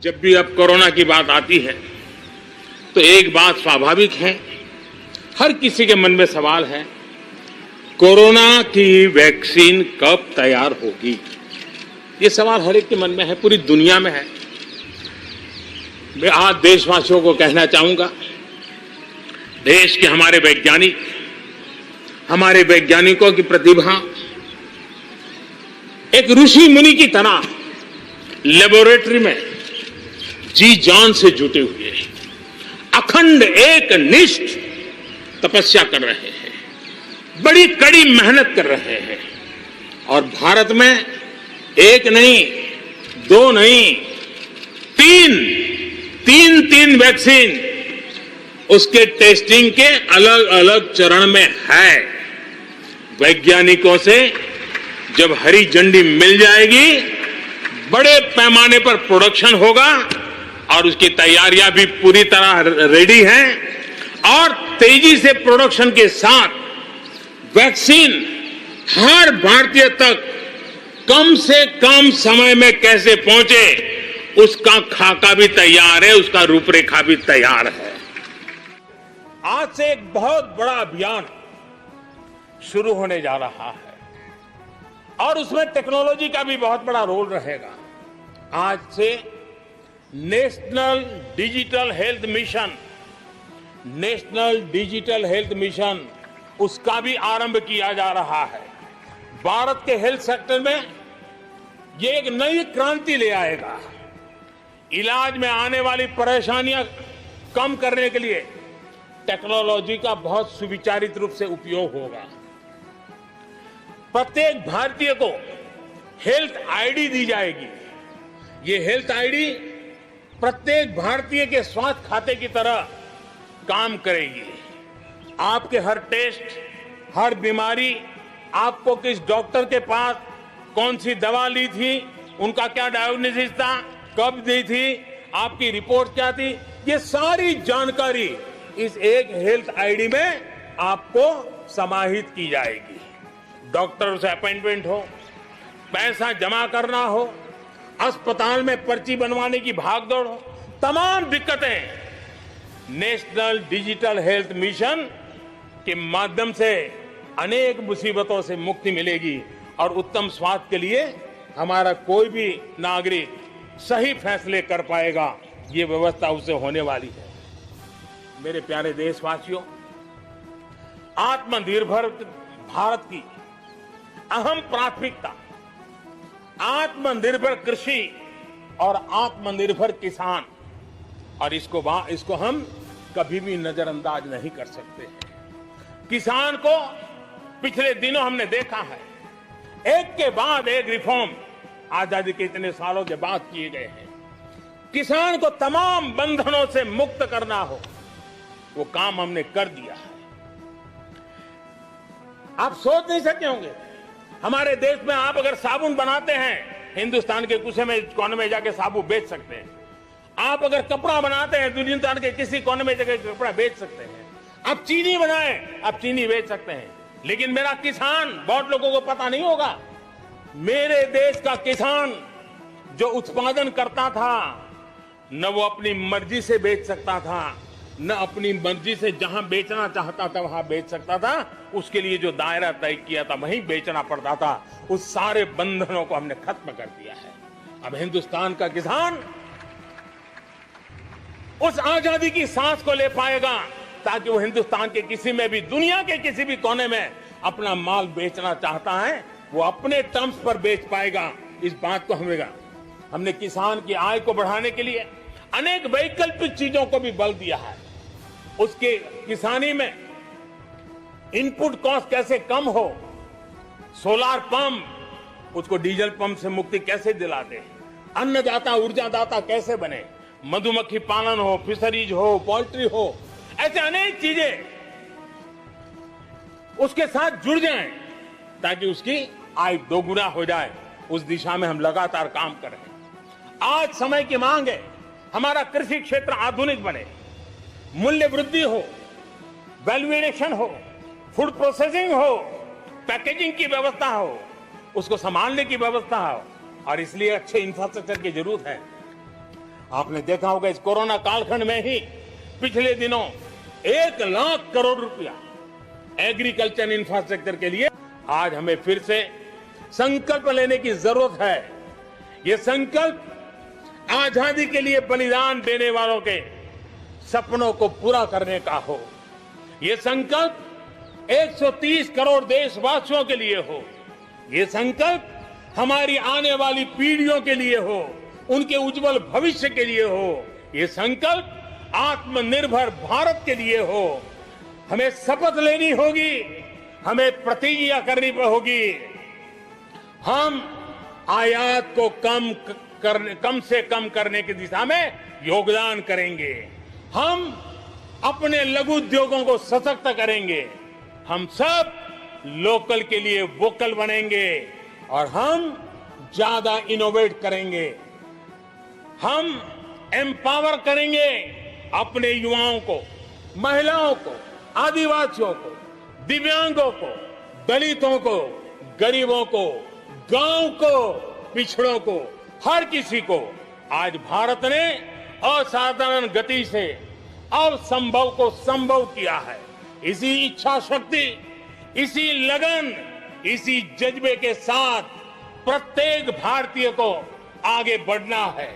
जब भी अब कोरोना की बात आती है तो एक बात स्वाभाविक है, हर किसी के मन में सवाल है, कोरोना की वैक्सीन कब तैयार होगी? ये सवाल हर एक के मन में है, पूरी दुनिया में है। मैं आज देशवासियों को कहना चाहूंगा, देश के हमारे वैज्ञानिकों की प्रतिभा एक ऋषि मुनि की तरह लेबोरेटरी में जी जान से जुटे हुए अखंड एक निष्ठ तपस्या कर रहे हैं, बड़ी कड़ी मेहनत कर रहे हैं। और भारत में एक नहीं, दो नहीं, तीन वैक्सीन उसके टेस्टिंग के अलग अलग चरण में है। वैज्ञानिकों से जब हरी झंडी मिल जाएगी, बड़े पैमाने पर प्रोडक्शन होगा और उसकी तैयारियां भी पूरी तरह रेडी हैं और तेजी से प्रोडक्शन के साथ वैक्सीन हर भारतीय तक कम से कम समय में कैसे पहुंचे, उसका खाका भी तैयार है, उसका रूपरेखा भी तैयार है। आज से एक बहुत बड़ा अभियान शुरू होने जा रहा है और उसमें टेक्नोलॉजी का भी बहुत बड़ा रोल रहेगा। आज से नेशनल डिजिटल हेल्थ मिशन उसका भी आरंभ किया जा रहा है। भारत के हेल्थ सेक्टर में ये एक नई क्रांति ले आएगा। इलाज में आने वाली परेशानियां कम करने के लिए टेक्नोलॉजी का बहुत सुविचारित रूप से उपयोग होगा। प्रत्येक भारतीय को हेल्थ आईडी दी जाएगी। ये हेल्थ आईडी प्रत्येक भारतीय के स्वास्थ्य खाते की तरह काम करेगी। आपके हर टेस्ट, हर बीमारी, आपको किस डॉक्टर के पास कौन सी दवा ली थी, उनका क्या डायग्नोसिस था, कब दी थी, आपकी रिपोर्ट क्या थी, ये सारी जानकारी इस एक हेल्थ आईडी में आपको समाहित की जाएगी। डॉक्टर से अपॉइंटमेंट हो, पैसा जमा करना हो, अस्पताल में पर्ची बनवाने की भागदौड़ हो, तमाम दिक्कतें नेशनल डिजिटल हेल्थ मिशन के माध्यम से अनेक मुसीबतों से मुक्ति मिलेगी और उत्तम स्वास्थ्य के लिए हमारा कोई भी नागरिक सही फैसले कर पाएगा। ये व्यवस्था उससे होने वाली है। मेरे प्यारे देशवासियों, आत्मनिर्भर भारत की अहम प्राथमिकता आत्मनिर्भर कृषि और आत्मनिर्भर किसान, और इसको हम कभी भी नजरअंदाज नहीं कर सकते हैं। किसान को पिछले दिनों हमने देखा है, एक के बाद एक रिफॉर्म आजादी के इतने सालों के बाद किए गए हैं। किसान को तमाम बंधनों से मुक्त करना हो, वो काम हमने कर दिया है। आप सोच नहीं सकते होंगे, हमारे देश में आप अगर साबुन बनाते हैं, हिंदुस्तान के कोने में जाके साबुन बेच सकते हैं। आप अगर कपड़ा बनाते हैं, हिंदुस्तान के किसी कोने में जाकर कपड़ा बेच सकते हैं। आप चीनी बनाएं, आप चीनी बेच सकते हैं। लेकिन मेरा किसान, बहुत लोगों को पता नहीं होगा, मेरे देश का किसान जो उत्पादन करता था, न वो अपनी मर्जी से बेच सकता था, न अपनी मर्जी से जहां बेचना चाहता था वहां बेच सकता था। उसके लिए जो दायरा तय किया था वहीं बेचना पड़ता था। उस सारे बंधनों को हमने खत्म कर दिया है। अब हिंदुस्तान का किसान उस आजादी की सांस को ले पाएगा ताकि वो हिंदुस्तान के किसी में भी, दुनिया के किसी भी कोने में अपना माल बेचना चाहता है, वो अपने टर्म्स पर बेच पाएगा। इस बात को हमने किसान की आय को बढ़ाने के लिए अनेक वैकल्पिक चीजों को भी बल दिया है। उसके किसानी में इनपुट कॉस्ट कैसे कम हो, सोलार पंप, उसको डीजल पंप से मुक्ति कैसे दिला दे, अन्नदाता ऊर्जादाता कैसे बने, मधुमक्खी पालन हो, फिशरीज हो, पोल्ट्री हो, ऐसे अनेक चीजें उसके साथ जुड़ जाएं ताकि उसकी आय दोगुना हो जाए। उस दिशा में हम लगातार काम कर रहे हैं। आज समय की मांग है, हमारा कृषि क्षेत्र आधुनिक बने, मूल्य वृद्धि हो, वैल्यू एडिशन हो, फूड प्रोसेसिंग हो, पैकेजिंग की व्यवस्था हो, उसको संभालने की व्यवस्था हो, और इसलिए अच्छे इंफ्रास्ट्रक्चर की जरूरत है। आपने देखा होगा इस कोरोना कालखंड में ही पिछले दिनों 1 लाख करोड़ रुपया एग्रीकल्चर इंफ्रास्ट्रक्चर के लिए आज हमें फिर से संकल्प लेने की जरूरत है। ये संकल्प आजादी के लिए बलिदान देने वालों के सपनों को पूरा करने का हो। ये संकल्प 130 करोड़ देशवासियों के लिए हो। ये संकल्प हमारी आने वाली पीढ़ियों के लिए हो, उनके उज्जवल भविष्य के लिए हो। ये संकल्प आत्मनिर्भर भारत के लिए हो। हमें शपथ लेनी होगी, हमें प्रतिज्ञा करनी होगी। हम आयात को कम से कम करने की दिशा में योगदान करेंगे। हम अपने लघु उद्योगों को सशक्त करेंगे। हम सब लोकल के लिए वोकल बनेंगे और हम ज्यादा इनोवेट करेंगे। हम एम्पावर करेंगे अपने युवाओं को, महिलाओं को, आदिवासियों को, दिव्यांगों को, दलितों को, गरीबों को, गांव को, पिछड़ों को, हर किसी को। आज भारत ने असाधारण गति से असंभव को संभव किया है। इसी इच्छा शक्ति, इसी लगन, इसी जज्बे के साथ प्रत्येक भारतीय को आगे बढ़ना है।